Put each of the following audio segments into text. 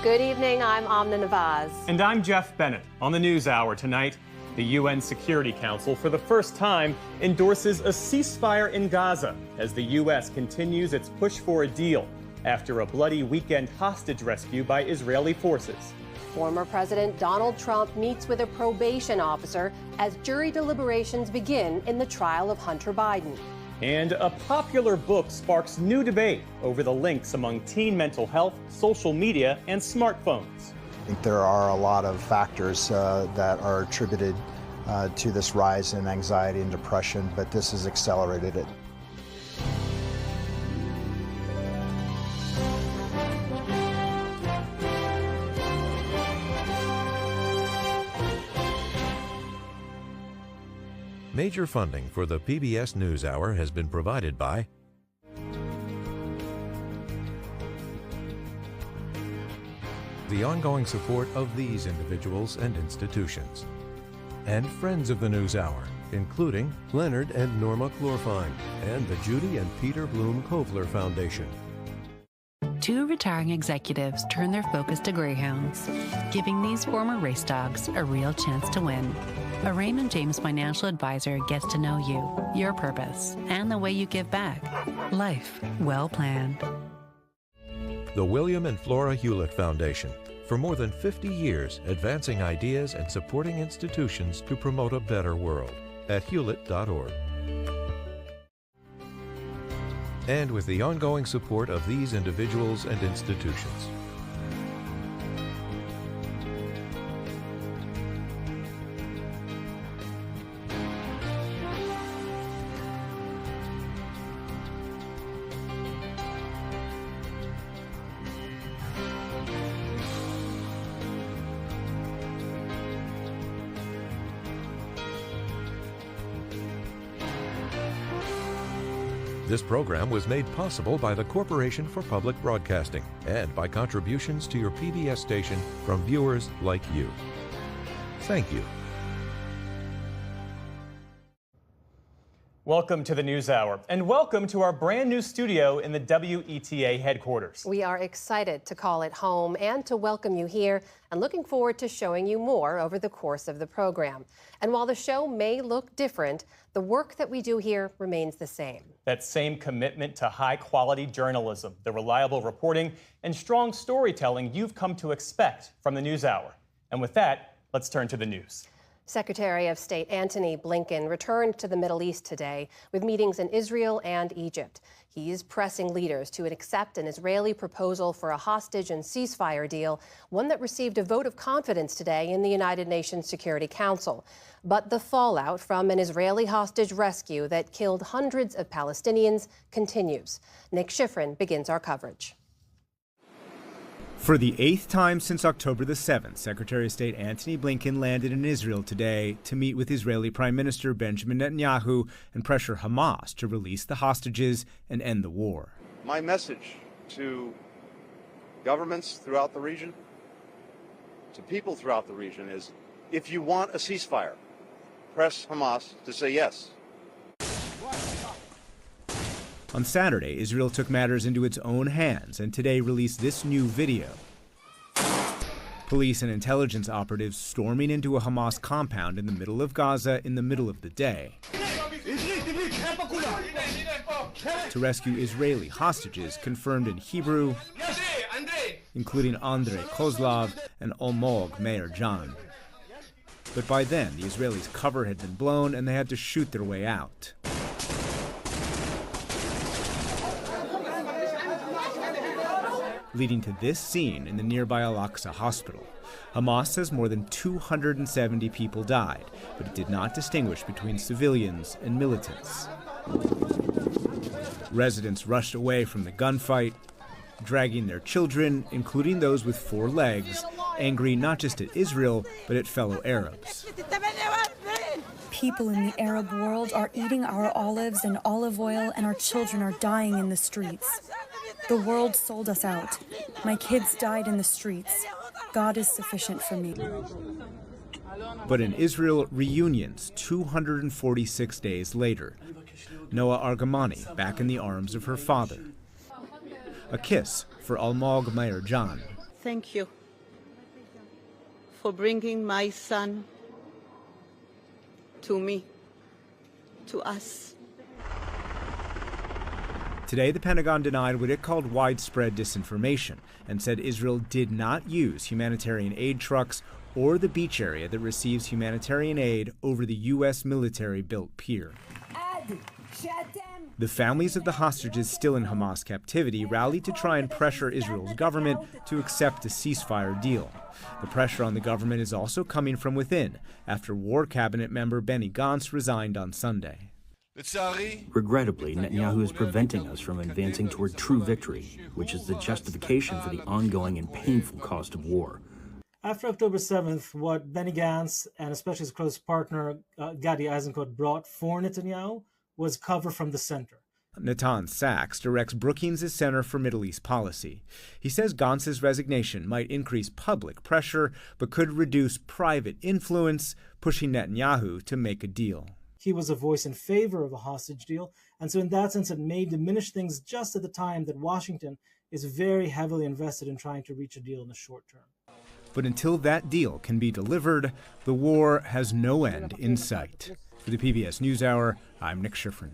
Good evening, I'm Amna Nawaz. And I'm Geoff Bennett. On the NewsHour tonight, the UN Security Council for the first time endorses a ceasefire in Gaza as the U.S. continues its push for a deal after a bloody weekend hostage rescue by Israeli forces. Former President Donald Trump meets with a probation officer as jury deliberations begin in the trial of Hunter Biden. And a popular book sparks new debate over the links among teen mental health, social media, and smartphones. I think there are a lot of factors that are attributed to this rise in anxiety and depression, but this has accelerated it. Major funding for the PBS NewsHour has been provided by the ongoing support of these individuals and institutions, and friends of the NewsHour, including Leonard and Norma Chlorfine, and the Judy and Peter Bloom Kovler Foundation. Two retiring executives turn their focus to greyhounds, giving these former race dogs a real chance to win. A Raymond James financial advisor gets to know you, your purpose, and the way you give back. Life well planned. The William and Flora Hewlett Foundation, for more than 50 years advancing ideas and supporting institutions to promote a better world at hewlett.org. And with the ongoing support of these individuals and institutions. This program was made possible by the Corporation for Public Broadcasting and by contributions to your PBS station from viewers like you. Thank you. Welcome to the NewsHour, and welcome to our brand new studio in the WETA headquarters. We are excited to call it home and to welcome you here, and looking forward to showing you more over the course of the program. And while the show may look different, the work that we do here remains the same. That same commitment to high-quality journalism, the reliable reporting, and strong storytelling you've come to expect from the NewsHour. And with that, let's turn to the news. Secretary of State Antony Blinken returned to the Middle East today with meetings in Israel and Egypt. He is pressing leaders to accept an Israeli proposal for a hostage and ceasefire deal, one that received a vote of confidence today in the United Nations Security Council. But the fallout from an Israeli hostage rescue that killed hundreds of Palestinians continues. Nick Schifrin begins our coverage. For the 8th time since October the 7th, Secretary of State Antony Blinken landed in Israel today to meet with Israeli Prime Minister Benjamin Netanyahu and pressure Hamas to release the hostages and end the war. My message to governments throughout the region, to people throughout the region is, if you want a ceasefire, press Hamas to say yes. On Saturday, Israel took matters into its own hands and today released this new video. Police and intelligence operatives storming into a Hamas compound in the middle of Gaza in the middle of the day to rescue Israeli hostages confirmed in Hebrew, including Andrei Kozlov and Almog Meir Jan. But by then, the Israelis' cover had been blown and they had to shoot their way out. Leading to this scene in the nearby Al-Aqsa hospital. Hamas says more than 270 people died, but it did not distinguish between civilians and militants. Residents rushed away from the gunfight, dragging their children, including those with 4 legs, angry not just at Israel, but at fellow Arabs. People in the Arab world are eating our olives and olive oil, and our children are dying in the streets. The world sold us out. My kids died in the streets. God is sufficient for me. But in Israel, reunions 246 days later. Noah Argamani back in the arms of her father. A kiss for Almog Meir Jan. Thank you for bringing my son to me, to us. Today, the Pentagon denied what it called widespread disinformation and said Israel did not use humanitarian aid trucks or the beach area that receives humanitarian aid over the U.S. military-built pier. The families of the hostages still in Hamas captivity rallied to try and pressure Israel's government to accept a ceasefire deal. The pressure on the government is also coming from within, after War Cabinet member Benny Gantz resigned on Sunday. Regrettably, Netanyahu is preventing us from advancing toward true victory, which is the justification for the ongoing and painful cost of war. After October 7th, what Benny Gantz and especially his close partner Gadi Eisenkot brought for Netanyahu was cover from the center. Natan Sachs directs Brookings' Center for Middle East Policy. He says Gantz's resignation might increase public pressure, but could reduce private influence, pushing Netanyahu to make a deal. He was a voice in favor of a hostage deal, and so in that sense it may diminish things just at the time that Washington is very heavily invested in trying to reach a deal in the short term. But until that deal can be delivered, the war has no end in sight. For the PBS NewsHour, I'm Nick Schifrin.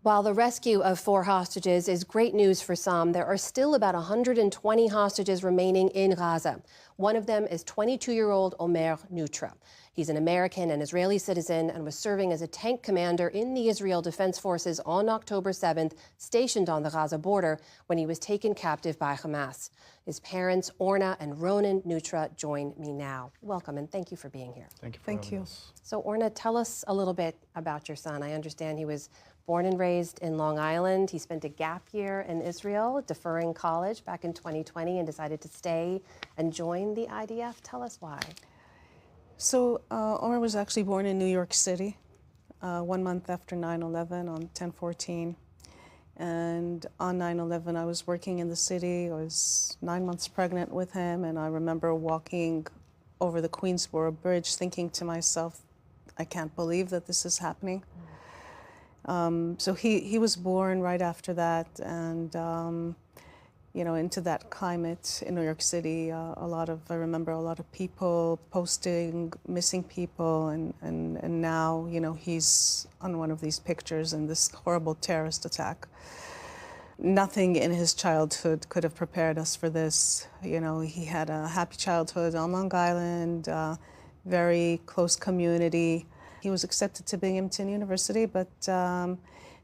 While the rescue of 4 hostages is great news for some, there are still about 120 hostages remaining in Gaza. One of them is 22-year-old Omer Nutra. He's an American and Israeli citizen and was serving as a tank commander in the Israel Defense Forces on October 7th, stationed on the Gaza border when he was taken captive by Hamas. His parents, Orna and Ronan Nutra, join me now. Welcome and thank you for being here. Thank you for having us. So Orna, tell us a little bit about your son. I understand he was born and raised in Long Island. He spent a gap year in Israel, deferring college back in 2020, and decided to stay and join the IDF. Tell us why. So Omer was actually born in New York City 1 month after 9/11 on 10/14. And on 9/11, I was working in the city. I was 9 months pregnant with him, and I remember walking over the Queensboro Bridge thinking to myself, I can't believe that this is happening. So he was born right after that, and you know, into that climate in New York City, I remember a lot of people posting missing people, and now, you know, he's on one of these pictures in this horrible terrorist attack. Nothing in his childhood could have prepared us for this. You know, he had a happy childhood on Long Island, very close community. He was accepted to Binghamton University, but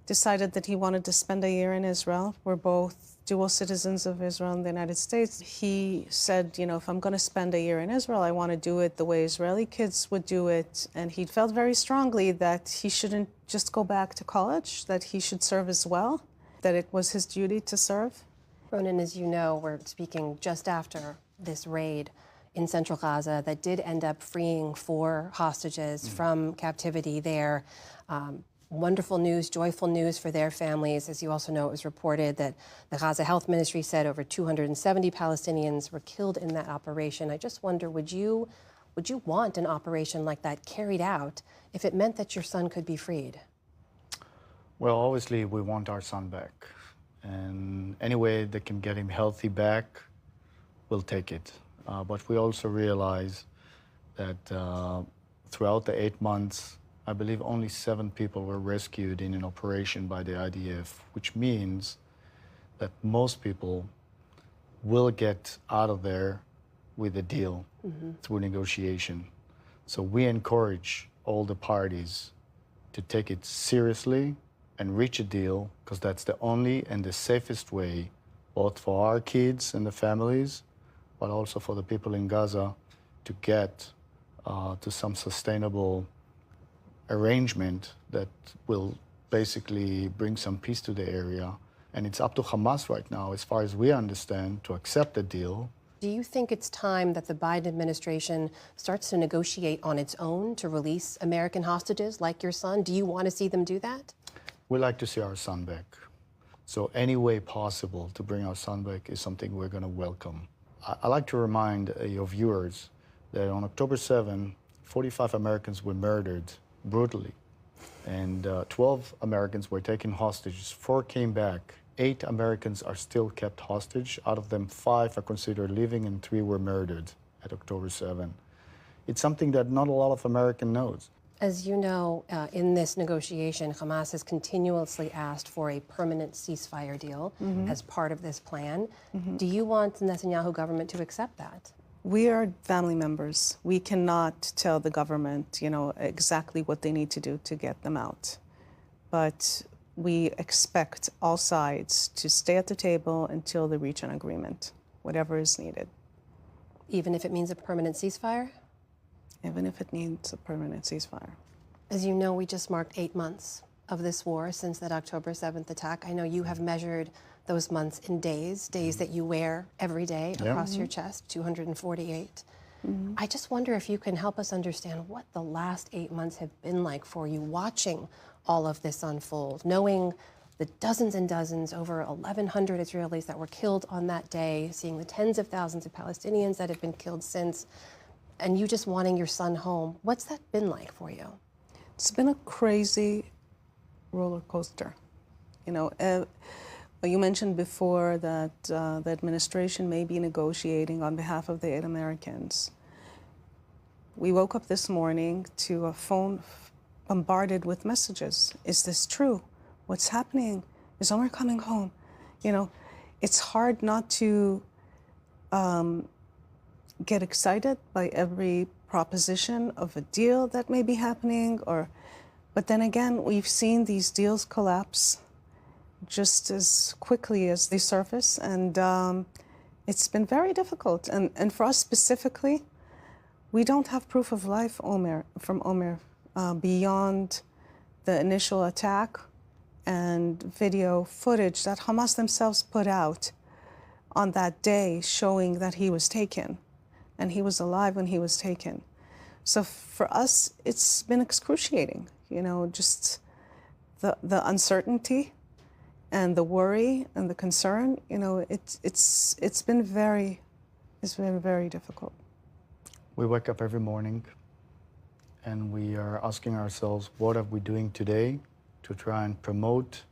decided that he wanted to spend a year in Israel. We're both dual citizens of Israel and the United States. He said, you know, if I'm going to spend a year in Israel, I want to do it the way Israeli kids would do it. And he felt very strongly that he shouldn't just go back to college, that he should serve as well, that it was his duty to serve. Ronan, as you know, we're speaking just after this raid in central Gaza that did end up freeing 4 hostages from captivity there. Wonderful news, joyful news for their families. As you also know, it was reported that the Gaza Health Ministry said over 270 Palestinians were killed in that operation. I just wonder, would you want an operation like that carried out if it meant that your son could be freed? Well, obviously, we want our son back. And any way that can get him healthy back, we'll take it. But we also realize that throughout the 8 months, I believe only 7 people were rescued in an operation by the IDF, which means that most people will get out of there with a deal through negotiation. So we encourage all the parties to take it seriously and reach a deal, because that's the only and the safest way, both for our kids and the families, but also for the people in Gaza, to get to some sustainable arrangement that will basically bring some peace to the area. And it's up to Hamas right now, as far as we understand, to accept the deal. Do you think it's time that the Biden administration starts to negotiate on its own to release American hostages like your son? Do you want to see them do that? We like to see our son back. So any way possible to bring our son back is something we're going to welcome. I like to remind your viewers that on October 7, 45 Americans were murdered brutally, and 12 Americans were taken hostages. 4 came back 8 Americans are still kept hostage. Out of them, 5 are considered living and 3 were murdered at October 7. It's something that not a lot of Americans knows. As you know, in this negotiation, Hamas has continuously asked for a permanent ceasefire deal as part of this plan. Do you want the Netanyahu government to accept that? We are family members. We cannot tell the government, exactly what they need to do to get them out. But we expect all sides to stay at the table until they reach an agreement, whatever is needed. Even if it means a permanent ceasefire? Even if it needs a permanent ceasefire. As you know, we just marked 8 months of this war since that October 7th attack. I know you have measured those months in days that you wear every day across your chest, 248. I just wonder if you can help us understand what the last 8 months have been like for you, watching all of this unfold, knowing the dozens and dozens, over 1,100 Israelis that were killed on that day, seeing the tens of thousands of Palestinians that have been killed since, and you just wanting your son home. What's that been like for you? It's been a crazy roller coaster. You mentioned before that the administration may be negotiating on behalf of the 8 Americans. We woke up this morning to a phone bombarded with messages. Is this true? What's happening? Is Omer coming home? It's hard not to get excited by every proposition of a deal that may be happening, but then again, we've seen these deals collapse just as quickly as they surface, and it's been very difficult. And for us specifically, we don't have proof of life from Omer beyond the initial attack and video footage that Hamas themselves put out on that day showing that he was taken. And he was alive when he was taken. So for us, it's been excruciating, just the uncertainty and the worry and the concern, it's been very difficult. We wake up every morning and we are asking ourselves, what are we doing today to try and promote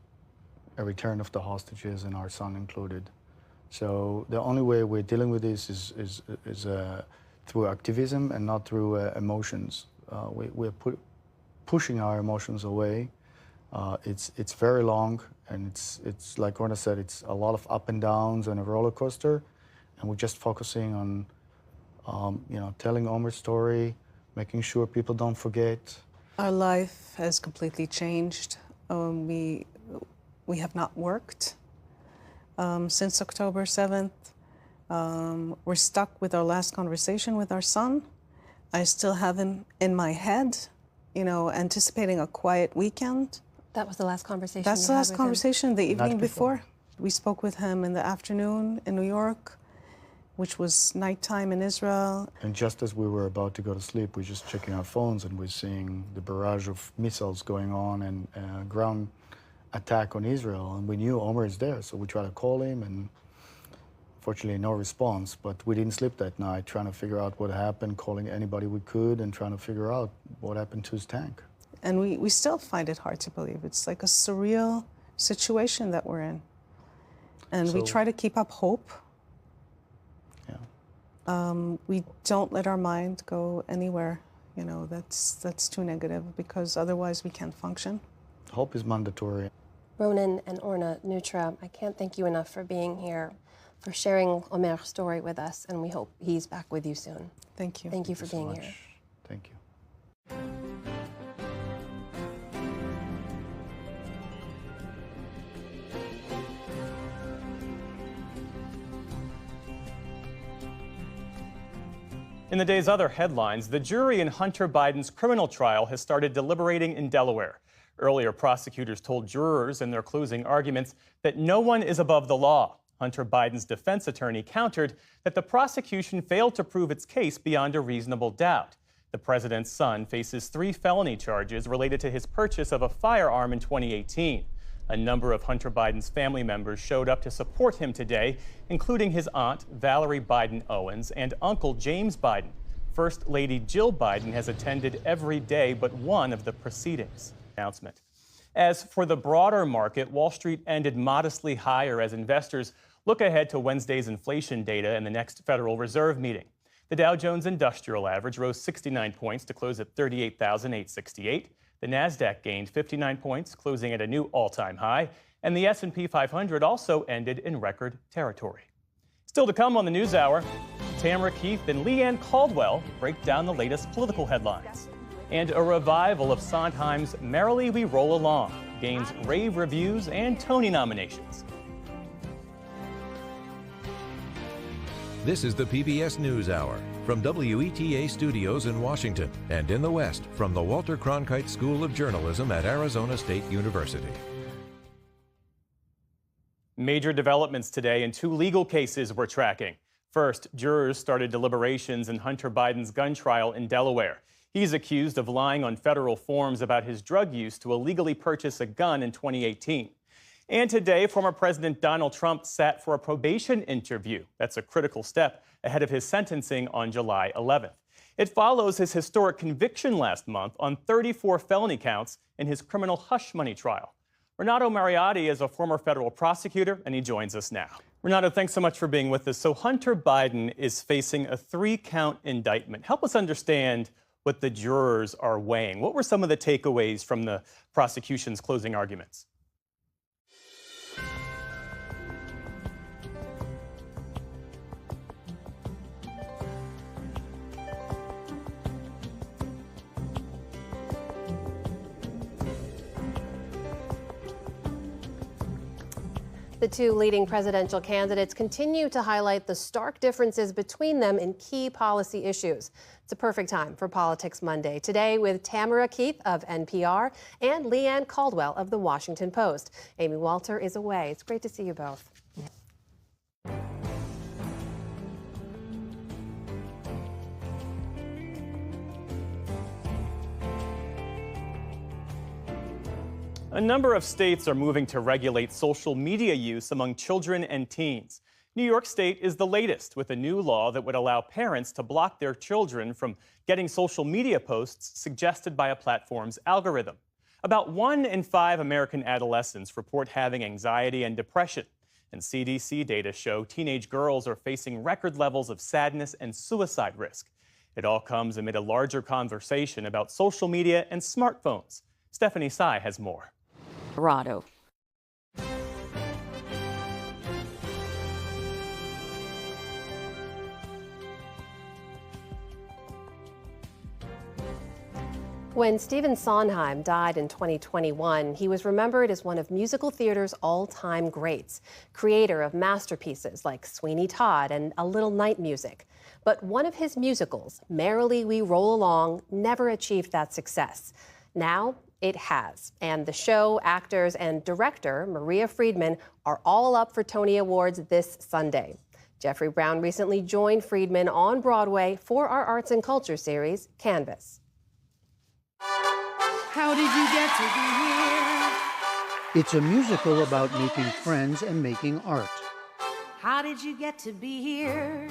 a return of the hostages and our son included? So the only way we're dealing with this is through activism and not through emotions. We're pushing our emotions away. It's very long, and it's like Orna said, it's a lot of up and downs and a roller coaster, and we're just focusing on telling Omer's story, making sure people don't forget. Our life has completely changed. We have not worked since October 7th. We're stuck with our last conversation with our son. I still have him in my head, anticipating a quiet weekend. That was the last conversation. That's the last conversation, the evening before. We spoke with him in the afternoon in New York, which was nighttime in Israel. And just as we were about to go to sleep, we're just checking our phones and we're seeing the barrage of missiles going on and ground attack on Israel. And we knew Omer is there, so we tried to call him, and fortunately no response. But we didn't sleep that night, trying to figure out what happened, calling anybody we could, and trying to figure out what happened to his tank. And we still find it hard to believe. It's like a surreal situation that we're in. And we try to keep up hope. We don't let our mind go anywhere, that's too negative, because otherwise we can't function. Hope is mandatory. Ronan and Orna Nutra, I can't thank you enough for being here, for sharing Omer's story with us, and we hope he's back with you soon. Thank you. Thank you for being here. Thank you. In the day's other headlines, the jury in Hunter Biden's criminal trial has started deliberating in Delaware. Earlier, prosecutors told jurors in their closing arguments that no one is above the law. Hunter Biden's defense attorney countered that the prosecution failed to prove its case beyond a reasonable doubt. The president's son faces 3 felony charges related to his purchase of a firearm in 2018. A number of Hunter Biden's family members showed up to support him today, including his aunt, Valerie Biden Owens, and uncle James Biden. First Lady Jill Biden has attended every day but one of the proceedings. Announcement. As for the broader market, Wall Street ended modestly higher as investors look ahead to Wednesday's inflation data in the next Federal Reserve meeting. The Dow Jones Industrial Average rose 69 points to close at 38,868. The Nasdaq gained 59 points, closing at a new all-time high, and the S&P 500 also ended in record territory. Still to come on the NewsHour, Tamara Keith and Leanne Caldwell break down the latest political headlines. And a revival of Sondheim's Merrily We Roll Along gains rave reviews and Tony nominations. This is the PBS NewsHour from WETA Studios in Washington and in the West from the Walter Cronkite School of Journalism at Arizona State University. Major developments today in two legal cases we're tracking. First, jurors started deliberations in Hunter Biden's gun trial in Delaware. He's accused of lying on federal forms about his drug use to illegally purchase a gun in 2018. And today, former President Donald Trump sat for a probation interview. That's a critical step ahead of his sentencing on July 11th. It follows his historic conviction last month on 34 felony counts in his criminal hush money trial. Renato Mariotti is a former federal prosecutor, and he joins us now. Renato, thanks so much for being with us. So Hunter Biden is facing a 3-count indictment. Help us understand what the jurors are weighing. What were some of the takeaways from the prosecution's closing arguments? The two leading presidential candidates continue to highlight the stark differences between them in key policy issues. It's a perfect time for Politics Monday. Today with Tamara Keith of NPR and Leanne Caldwell of The Washington Post. Amy Walter is away. It's great to see you both. A number of states are moving to regulate social media use among children and teens. New York State is the latest, with a new law that would allow parents to block their children from getting social media posts suggested by a platform's algorithm. About 1 in 5 American adolescents report having anxiety and depression, and CDC data show teenage girls are facing record levels of sadness and suicide risk. It all comes amid a larger conversation about social media and smartphones. Stephanie Sy has more. Colorado. When Stephen Sondheim died in 2021, he was remembered as one of musical theater's all-time greats, creator of masterpieces like Sweeney Todd and A Little Night Music. But one of his musicals, Merrily We Roll Along, never achieved that success. Now, it has, and the show, actors, and director, Maria Friedman, are all up for Tony Awards this Sunday. Jeffrey Brown recently joined Friedman on Broadway for our Arts and Culture series, Canvas. How did you get to be here? It's a musical about making friends and making art. How did you get to be here?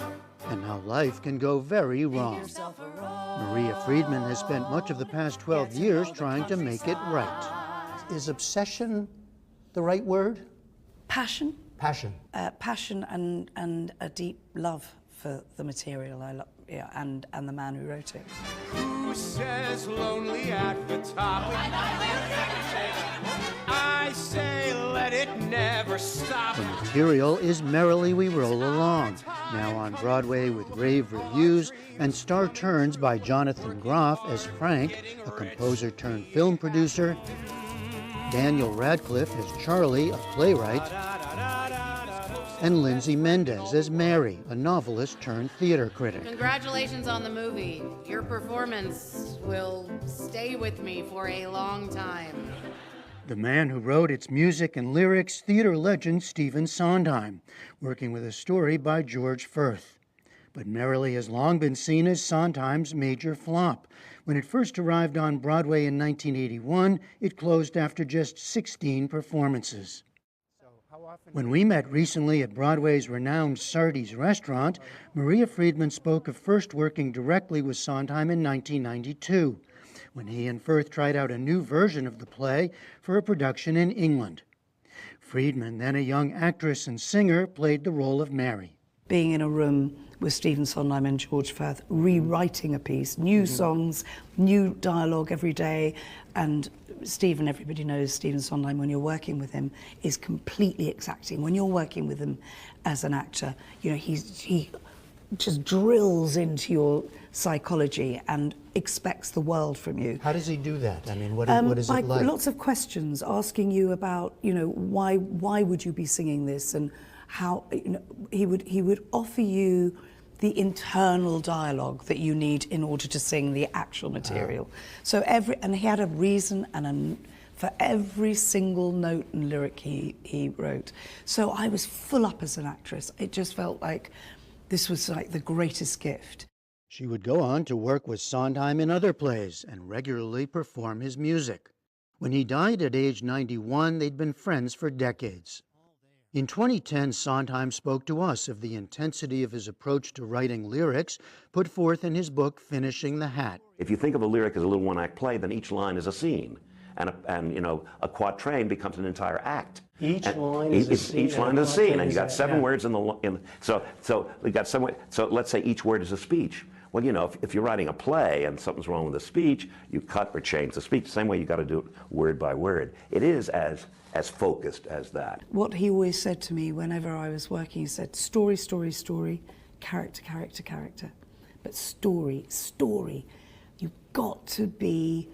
And how life can go very wrong. Maria Friedman has spent much of the past 12 years trying to make it right. Is obsession the right word? Passion. Passion. Passion and a deep love for the material and the man who wrote it. Who says lonely at the top? I say let it never stop. The material is Merrily We Roll Along, now on Broadway with rave reviews and star turns by Jonathan Groff as Frank, a composer turned film producer, Daniel Radcliffe as Charlie, a playwright, and Lindsay Mendez as Mary, a novelist turned theater critic. Congratulations on the movie. Your performance will stay with me for a long time. The man who wrote its music and lyrics, theater legend Stephen Sondheim, working with a story by George Firth. But Merrily has long been seen as Sondheim's major flop. When it first arrived on Broadway in 1981, it closed after just 16 performances. When we met recently at Broadway's renowned Sardi's restaurant, Maria Friedman spoke of first working directly with Sondheim in 1992. when he and Firth tried out a new version of the play for a production in England. Friedman, then a young actress and singer, played the role of Mary. Being in a room with Stephen Sondheim and George Firth, rewriting a piece, new songs, new dialogue every day, and Stephen, everybody knows Stephen Sondheim, when you're working with him, is completely exacting. When you're working with him as an actor, you know, he just drills into your psychology and expects the world from you. How does he do that? I mean, what is it like? Lots of questions, asking you about, you know, why would you be singing this, and how, you know, he would offer you the internal dialogue that you need in order to sing the actual material. So and he had a reason for every single note and lyric he wrote. So I was full up as an actress. It just felt like this was like the greatest gift. She would go on to work with Sondheim in other plays and regularly perform his music. When he died at age 91, they'd been friends for decades. In 2010, Sondheim spoke to us of the intensity of his approach to writing lyrics put forth in his book, Finishing the Hat. If you think of a lyric as a little one-act play, then each line is a scene. And you know, a quatrain becomes an entire act. Each line is a scene. Each line is a scene, and you got 7 words so we got 7 words. So let's say each word is a speech. Well, you know, if you're writing a play and something's wrong with the speech, you cut or change the speech. The same way you got to do it word by word. It is as focused as that. What he always said to me whenever I was working, he said, story, story, story, character, character, character. But story, story. You've got to be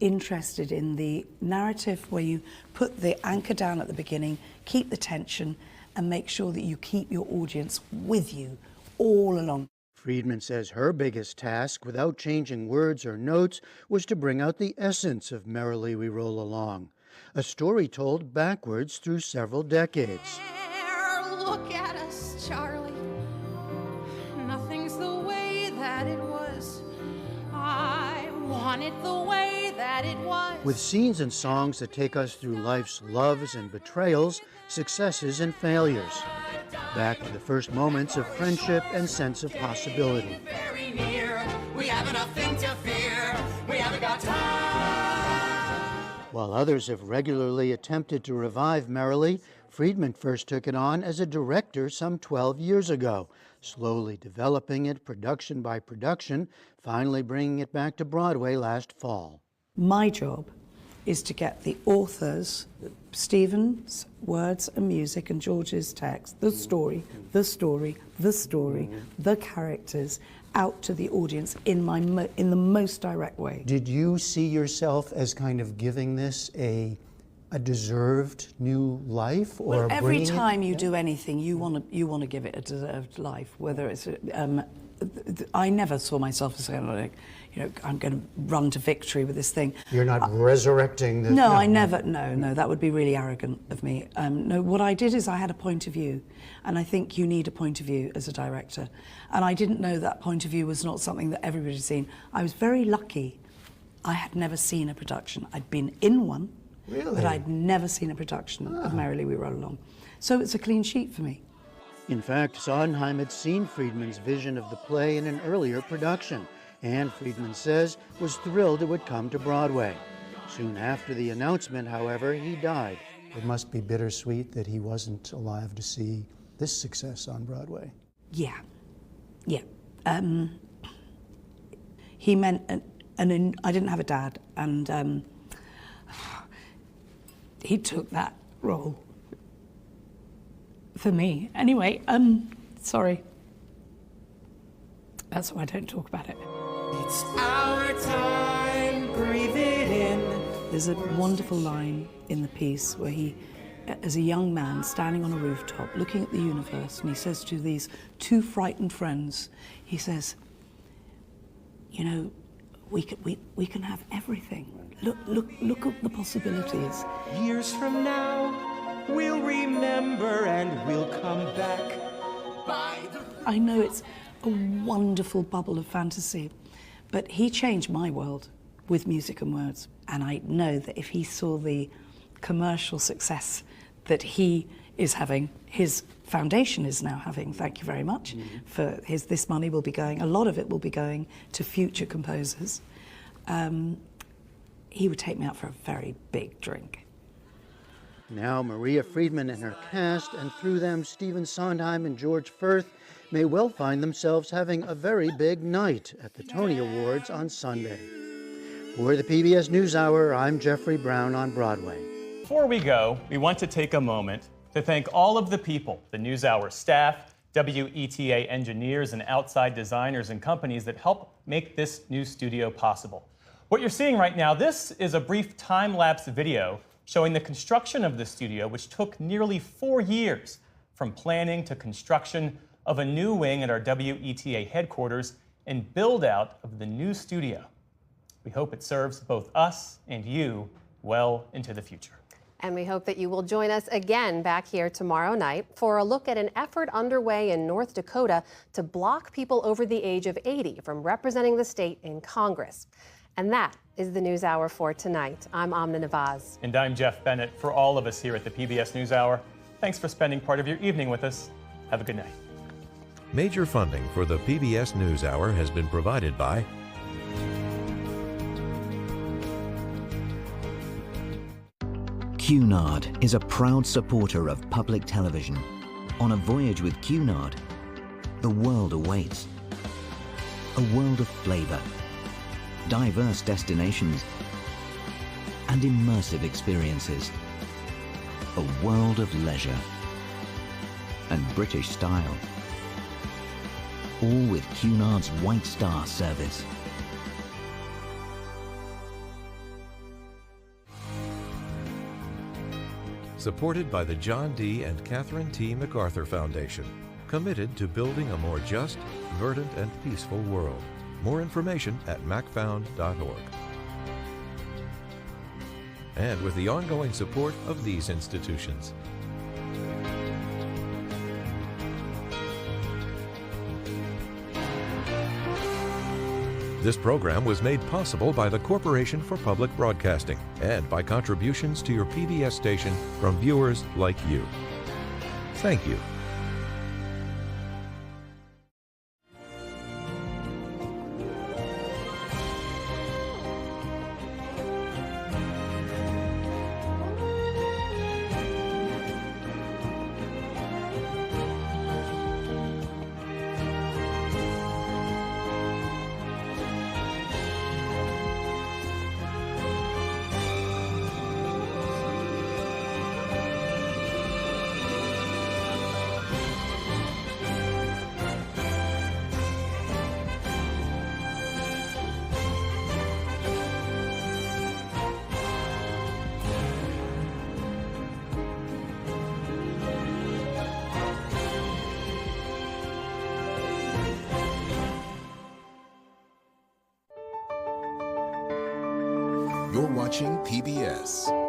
interested in the narrative where you put the anchor down at the beginning, keep the tension, and make sure that you keep your audience with you all along. Friedman says her biggest task, without changing words or notes, was to bring out the essence of Merrily We Roll Along, a story told backwards through several decades. Look at us, Charlie. Nothing's the way that it was. I want it the way that it was. With scenes and songs that take us through life's loves and betrayals, successes and failures. Back to the first moments of friendship and sense of possibility. Very near. We have nothing to fear. We haven't got time. While others have regularly attempted to revive Merrily, Friedman first took it on as a director some 12 years ago, slowly developing it production by production, finally bringing it back to Broadway last fall. My job is to get the authors, Stephen's words and music and George's text, the story, the characters, out to the audience in the most direct way. Did you see yourself as kind of giving this a deserved new life, or well, every time you do anything, you want to give it a deserved life. Whether it's, I never saw myself as saying, like, you know, I'm going to run to victory with this thing. You're not resurrecting the... No, I never, no, that would be really arrogant of me. No, what I did is I had a point of view, and I think you need a point of view as a director. And I didn't know that point of view was not something that everybody's seen. I was very lucky. I had never seen a production. I'd been in one, really? But I'd never seen a production of Merrily We Roll Along. So it's a clean sheet for me. In fact, Sondheim had seen Friedman's vision of the play in an earlier production, and Friedman says was thrilled it would come to Broadway. Soon after the announcement, however, he died. It must be bittersweet that he wasn't alive to see this success on Broadway. Yeah. He meant, and I didn't have a dad, and he took that role for me. Anyway, sorry. That's why I don't talk about it. It's our time, breathe it in. There's a wonderful line in the piece where he, as a young man standing on a rooftop looking at the universe, and he says to these 2 frightened friends, he says, you know, we can have everything. Look at the possibilities. Years from now, we'll remember and we'll come back. I know it's a wonderful bubble of fantasy, but he changed my world with music and words. And I know that if he saw the commercial success that he is having, his foundation is now having, thank you very much, for this money will be going, a lot of it will be going to future composers. he would take me out for a very big drink. Now Maria Friedman and her cast, and through them Stephen Sondheim and George Firth, may well find themselves having a very big night at the Tony Awards on Sunday. For the PBS NewsHour, I'm Jeffrey Brown on Broadway. Before we go, we want to take a moment to thank all of the people, the NewsHour staff, WETA engineers, and outside designers and companies that help make this new studio possible. What you're seeing right now, this is a brief time-lapse video showing the construction of the studio, which took nearly 4 years, from planning to construction of a new wing at our WETA headquarters and build-out of the new studio. We hope it serves both us and you well into the future. And we hope that you will join us again back here tomorrow night for a look at an effort underway in North Dakota to block people over the age of 80 from representing the state in Congress. And that is the NewsHour for tonight. I'm Amna Nawaz. And I'm Geoff Bennett. For all of us here at the PBS NewsHour, thanks for spending part of your evening with us. Have a good night. Major funding for the PBS NewsHour has been provided by Cunard is a proud supporter of public television. On a voyage with Cunard, the world awaits. A world of flavor, diverse destinations, and immersive experiences. A world of leisure and British style. All with Cunard's White Star service. supported by the John D. and Catherine T. MacArthur Foundation, committed to building a more just, verdant, and peaceful world. More information at macfound.org. And with the ongoing support of these institutions. This program was made possible by the Corporation for Public Broadcasting and by contributions to your PBS station from viewers like you. Thank you. You're watching PBS.